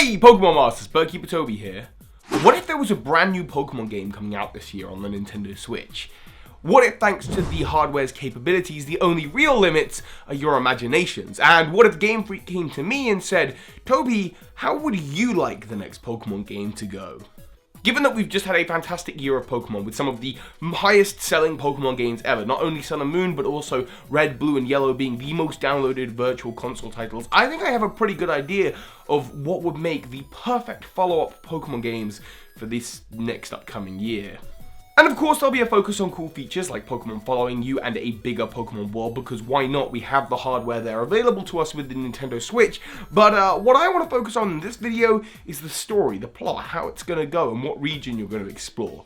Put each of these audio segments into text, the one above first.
Hey Pokemon Masters, Bidkeepertoby here. What if there was a brand new Pokemon game coming out this year on the Nintendo Switch? What if, thanks to the hardware's capabilities, the only real limits are your imaginations? And what if Game Freak came to me and said, Toby, how would you like the next Pokemon game to go? Given that we've just had a fantastic year of Pokemon with some of the highest selling Pokemon games ever, not only Sun and Moon, but also Red, Blue and Yellow being the most downloaded virtual console titles, I think I have a pretty good idea of what would make the perfect follow-up Pokemon games for this next upcoming year. And of course there'll be a focus on cool features like Pokemon following you and a bigger Pokemon world, because why not? We have the hardware there available to us with the Nintendo Switch. But what I want to focus on in this video is the story, the plot, how it's going to go and what region you're going to explore.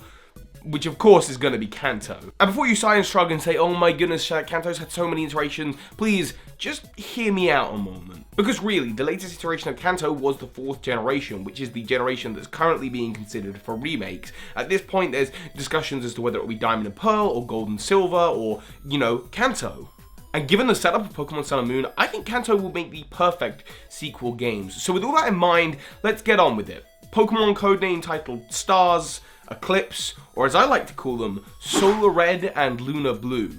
Which of course is going to be Kanto. And before you sigh and shrug and say, oh my goodness, Kanto's had so many iterations, please just hear me out a moment. Because really, the latest iteration of Kanto was the 4th generation, which is the generation that's currently being considered for remakes. At this point, there's discussions as to whether it will be Diamond and Pearl, or Gold and Silver, or, you know, Kanto. And given the setup of Pokemon Sun and Moon, I think Kanto will make the perfect sequel games. So with all that in mind, let's get on with it. Pokemon codename titled Stars, Eclipse, or as I like to call them, Solar Red and Lunar Blue.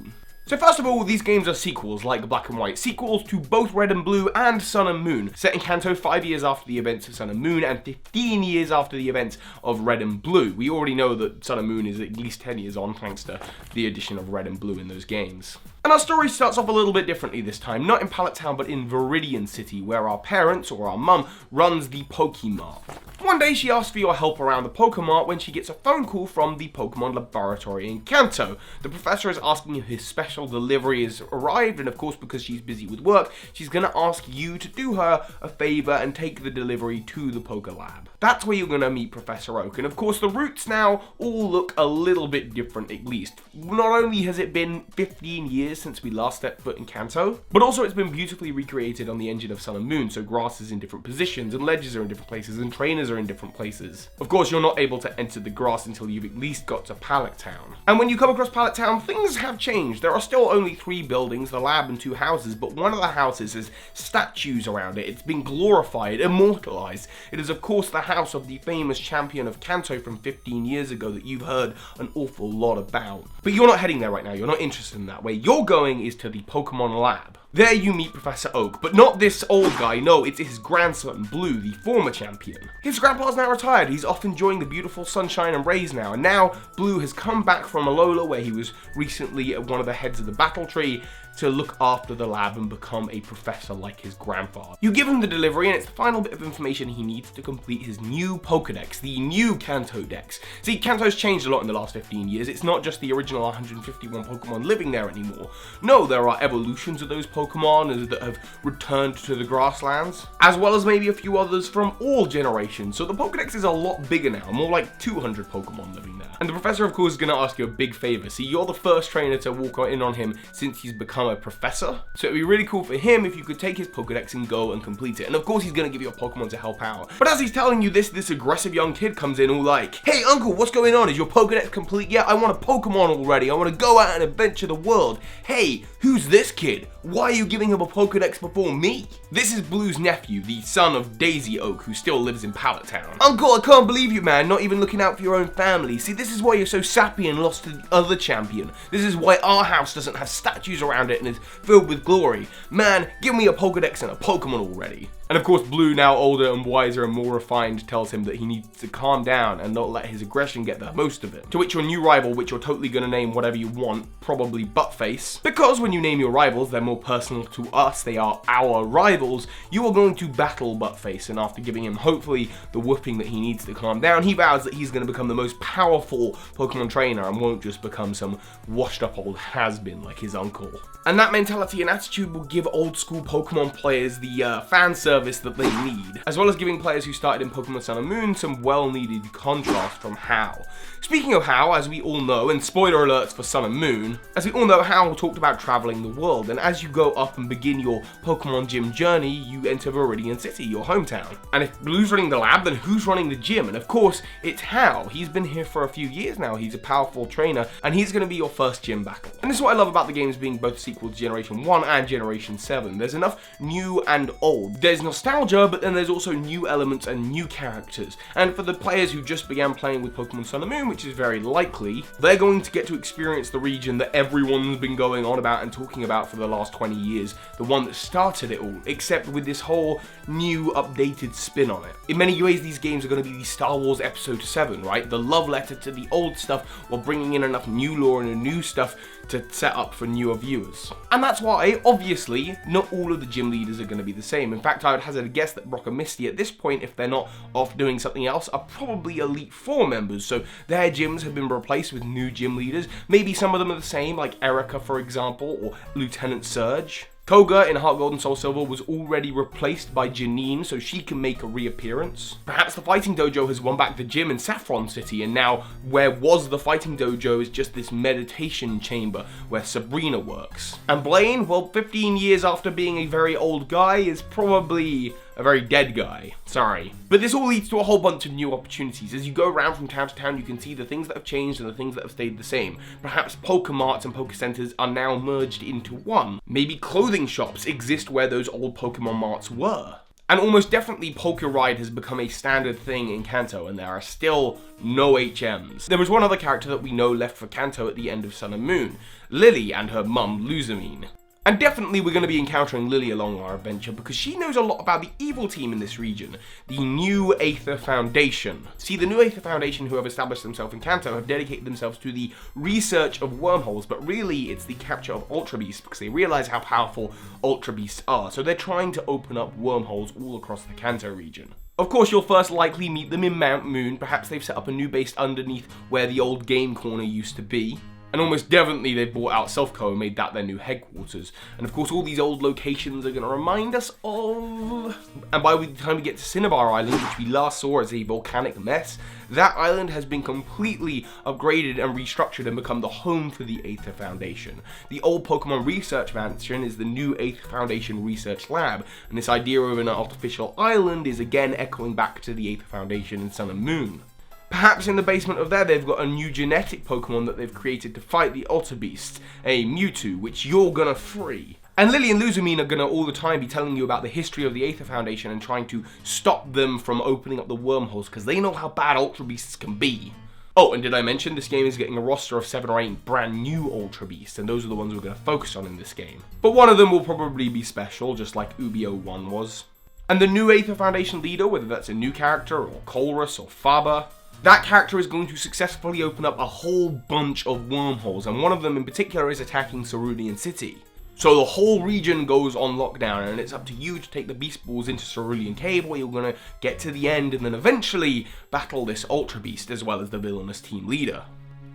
So first of all, these games are sequels like Black and White, sequels to both Red and Blue and Sun and Moon, set in Kanto 5 years after the events of Sun and Moon and 15 years after the events of Red and Blue. We already know that Sun and Moon is at least 10 years on thanks to the addition of Red and Blue in those games. And our story starts off a little bit differently this time, not in Pallet Town but in Viridian City, where our parents, or our mum, runs the Pokemart. One day she asks for your help around the Pokemart when she gets a phone call from the Pokemon Laboratory in Kanto. The professor is asking if his special delivery has arrived, and of course because she's busy with work, she's going to ask you to do her a favour and take the delivery to the Pokelab. That's where you're going to meet Professor Oak, and of course the routes now all look a little bit different at least. Not only has it been 15 years since we last stepped foot in Kanto, but also it's been beautifully recreated on the engine of Sun and Moon, so grass is in different positions, and ledges are in different places, and trainers are in different places. Of course, you're not able to enter the grass until you've at least got to Pallet Town. And when you come across Pallet Town, things have changed. There are still only 3 buildings, the lab and 2 houses, but one of the houses has statues around it. It's been glorified, immortalized. It is of course the house of the famous champion of Kanto from 15 years ago that you've heard an awful lot about. But you're not heading there right now, you're not interested in that. Where you're going is to the Pokemon Lab. There you meet Professor Oak, but not this old guy, no, it's his grandson, Blue, the former champion. His grandpa's now retired, he's off enjoying the beautiful sunshine and rays now, and now Blue has come back from Alola, where he was recently one of the heads of the battle tree, to look after the lab and become a professor like his grandfather. You give him the delivery and it's the final bit of information he needs to complete his new Pokedex, the new Kanto Dex. See, Kanto's changed a lot in the last 15 years. It's not just the original 151 Pokemon living there anymore. No, there are evolutions of those Pokemon that have returned to the grasslands, as well as maybe a few others from all generations. So the Pokedex is a lot bigger now, more like 200 Pokemon living there. And the professor, of course, is going to ask you a big favor. See, you're the first trainer to walk in on him since he's become a professor, so it'd be really cool for him if you could take his Pokedex and go and complete it. And of course he's going to give you a Pokemon to help out. But as he's telling you this aggressive young kid comes in all like, hey uncle, what's going on? Is your Pokedex complete yet? I want a Pokemon already. I want to go out and adventure the world. Hey, who's this kid? Why are you giving him a Pokedex before me? This is Blue's nephew, the son of Daisy Oak, who still lives in Pallet Town. Uncle, I can't believe you, man, not even looking out for your own family. See, this is why you're so sappy and lost to the other champion. This is why our house doesn't have statues around it and is filled with glory. Man, give me a Pokedex and a Pokemon already. And of course, Blue, now older and wiser and more refined, tells him that he needs to calm down and not let his aggression get the most of it. To which your new rival, which you're totally gonna name whatever you want, probably Buttface, because when you name your rivals, they're more personal to us, they are our rivals, you are going to battle Buttface, and after giving him hopefully the whooping that he needs to calm down, he vows that he's gonna become the most powerful Pokemon trainer and won't just become some washed up old has-been like his uncle. And that mentality and attitude will give old school Pokemon players the fan service that they need, as well as giving players who started in Pokemon Sun and Moon some well-needed contrast from Hau. Speaking of Hau, as we all know, and spoiler alerts for Sun and Moon, as we all know, Hau talked about traveling the world, and as you go up and begin your Pokemon gym journey, you enter Viridian City, your hometown. And if Blue's running the lab, then who's running the gym? And of course, it's Hau. He's been here for a few years now, he's a powerful trainer, and he's going to be your first gym battle. And this is what I love about the games being both sequel to Generation 1 and Generation 7. There's enough new and old. There's nostalgia, but then there's also new elements and new characters. And for the players who just began playing with Pokemon Sun and Moon, which is very likely, they're going to get to experience the region that everyone's been going on about and talking about for the last 20 years, the one that started it all, except with this whole new updated spin on it. In many ways, these games are going to be the Star Wars Episode 7, right? The love letter to the old stuff while bringing in enough new lore and new stuff to set up for newer viewers. And that's why, obviously, not all of the gym leaders are going to be the same. In fact, I would hazard a guess that Brock and Misty at this point, if they're not off doing something else, are probably Elite Four members, so their gyms have been replaced with new gym leaders. Maybe some of them are the same, like Erica, for example, or Lieutenant Surge. Koga in Heart Gold and Soul Silver was already replaced by Janine, so she can make a reappearance. Perhaps the Fighting Dojo has won back the gym in Saffron City, and now where was the Fighting Dojo is just this meditation chamber where Sabrina works. And Blaine, well, 15 years after being a very old guy, is probably a very dead guy. Sorry. But this all leads to a whole bunch of new opportunities. As you go around from town to town, you can see the things that have changed and the things that have stayed the same. Perhaps Pokemarts and Pokecenters are now merged into one. Maybe clothing shops exist where those old Pokemon marts were. And almost definitely Poke Ride has become a standard thing in Kanto, and there are still no HMs. There was one other character that we know left for Kanto at the end of Sun and Moon, Lily and her mum, Luzamine. And definitely we're going to be encountering Lily along our adventure because she knows a lot about the evil team in this region, the New Aether Foundation. See, the New Aether Foundation, who have established themselves in Kanto, have dedicated themselves to the research of wormholes, but really it's the capture of Ultra Beasts because they realize how powerful Ultra Beasts are, so they're trying to open up wormholes all across the Kanto region. Of course, you'll first likely meet them in Mount Moon. Perhaps they've set up a new base underneath where the old game corner used to be. And almost definitely they've bought out Selfco and made that their new headquarters. And of course all these old locations are going to remind us of... And by the time we get to Cinnabar Island, which we last saw as a volcanic mess, that island has been completely upgraded and restructured and become the home for the Aether Foundation. The old Pokemon Research Mansion is the new Aether Foundation Research Lab, and this idea of an artificial island is again echoing back to the Aether Foundation in Sun and Moon. Perhaps in the basement of there, they've got a new genetic Pokemon that they've created to fight the Ultra Beast, a Mewtwo, which you're gonna free. And Lily and Luzamine are gonna all the time be telling you about the history of the Aether Foundation and trying to stop them from opening up the wormholes, because they know how bad Ultra Beasts can be. Oh, and did I mention this game is getting a roster of 7 or 8 brand new Ultra Beasts, and those are the ones we're gonna focus on in this game. But one of them will probably be special, just like Ubio-1 was. And the new Aether Foundation leader, whether that's a new character, or Colrus, or Faber, that character is going to successfully open up a whole bunch of wormholes, and one of them in particular is attacking Cerulean City. So the whole region goes on lockdown, and it's up to you to take the Beast Balls into Cerulean Cave, where you're going to get to the end and then eventually battle this Ultra Beast as well as the villainous team leader.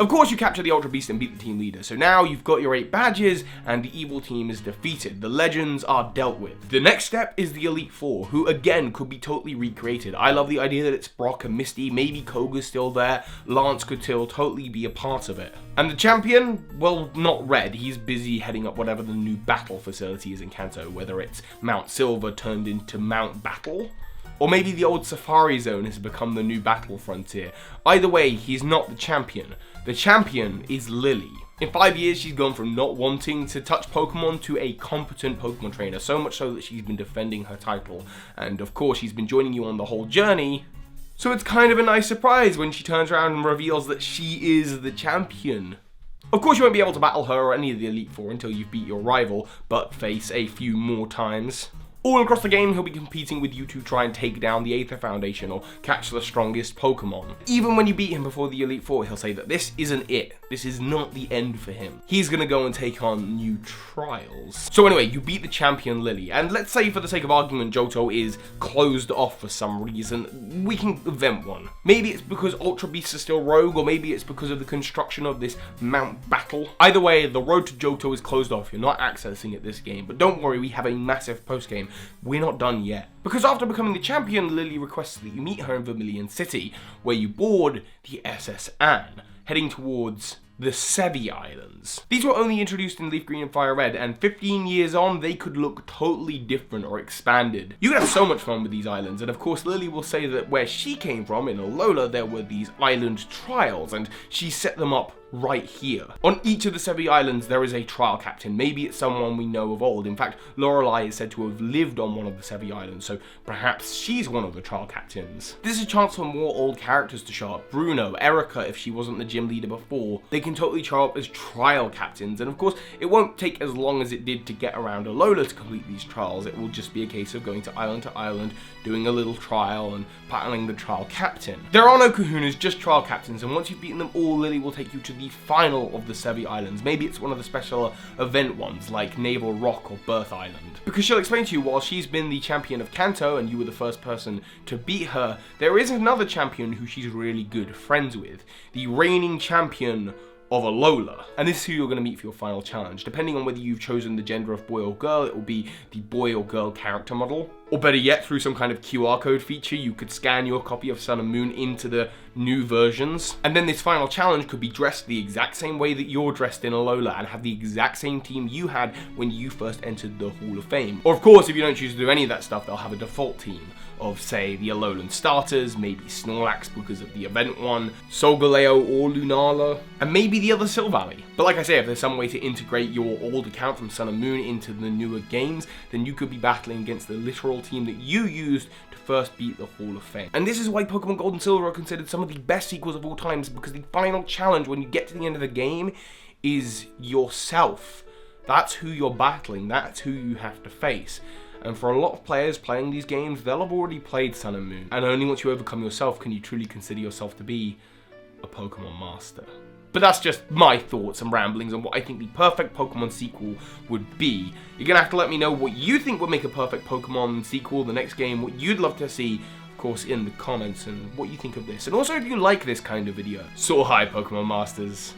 Of course you capture the Ultra Beast and beat the team leader, so now you've got your 8 badges and the evil team is defeated. The legends are dealt with. The next step is the Elite Four, who again could be totally recreated. I love the idea that it's Brock and Misty, maybe Koga's still there, Lance could still totally be a part of it. And the champion, well, not Red, he's busy heading up whatever the new battle facility is in Kanto, whether it's Mount Silver turned into Mount Battle, or maybe the old Safari Zone has become the new battle frontier. Either way, he's not the champion. The champion is Lily. In 5 years, she's gone from not wanting to touch Pokemon to a competent Pokemon trainer, so much so that she's been defending her title. And of course, she's been joining you on the whole journey. So it's kind of a nice surprise when she turns around and reveals that she is the champion. Of course, you won't be able to battle her or any of the Elite Four until you've beat your rival, but face a few more times. All across the game, he'll be competing with you to try and take down the Aether Foundation or catch the strongest Pokemon. Even when you beat him before the Elite Four, he'll say that this isn't it. This is not the end for him. He's gonna go and take on new trials. So anyway, you beat the champion Lily, and let's say for the sake of argument, Johto is closed off for some reason. We can invent one. Maybe it's because Ultra Beasts are still rogue, or maybe it's because of the construction of this Mount Battle. Either way, the road to Johto is closed off. You're not accessing it this game, but don't worry, we have a massive post-game. We're not done yet. Because after becoming the champion, Lily requests that you meet her in Vermilion City, where you board the SS Anne, heading towards the Sevi Islands. These were only introduced in Leaf Green and Fire Red, and 15 years on, they could look totally different or expanded. You could have so much fun with these islands, and of course Lily will say that where she came from, in Alola, there were these island trials, and she set them up right here. On each of the 7 islands there is a trial captain. Maybe it's someone we know of old. In fact, Lorelei is said to have lived on one of the 7 islands, so perhaps she's one of the trial captains. This is a chance for more old characters to show up. Bruno, Erica, if she wasn't the gym leader before, they can totally show up as trial captains. And of course, it won't take as long as it did to get around Alola to complete these trials. It will just be a case of going to island, doing a little trial and battling the trial captain. There are no kahunas, just trial captains, and once you've beaten them all, Lily will take you to the final of the 7 islands. Maybe it's one of the special event ones like Naval Rock or Birth Island. Because she'll explain to you, while she's been the champion of Kanto and you were the first person to beat her, there is another champion who she's really good friends with, the reigning champion of Alola. And this is who you're going to meet for your final challenge. Depending on whether you've chosen the gender of boy or girl, it will be the boy or girl character model. Or better yet, through some kind of QR code feature, you could scan your copy of Sun and Moon into the new versions. And then this final challenge could be dressed the exact same way that you're dressed in Alola and have the exact same team you had when you first entered the Hall of Fame. Or of course, if you don't choose to do any of that stuff, they'll have a default team of, say, the Alolan starters, maybe Snorlax because of the event one, Solgaleo or Lunala, and maybe the other Silvally. But like I say, if there's some way to integrate your old account from Sun and Moon into the newer games, then you could be battling against the literal team that you used to first beat the Hall of Fame. And this is why Pokemon Gold and Silver are considered some of the best sequels of all times, because the final challenge when you get to the end of the game is yourself. That's who you're battling, that's who you have to face. And for a lot of players playing these games, they'll have already played Sun and Moon. And only once you overcome yourself can you truly consider yourself to be a Pokemon Master. But that's just my thoughts and ramblings on what I think the perfect Pokemon sequel would be. You're going to have to let me know what you think would make a perfect Pokemon sequel, the next game, what you'd love to see, of course, in the comments, and what you think of this. And also if you like this kind of video. So hi, Pokemon Masters.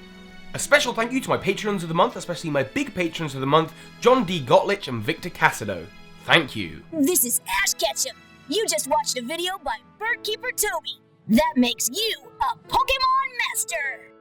A special thank you to my patrons of the month, especially my big patrons of the month, John D. Gottlich and Victor Cassido. Thank you. This is Ash Ketchum. You just watched a video by Bidkeepertoby. That makes you a Pokemon Master.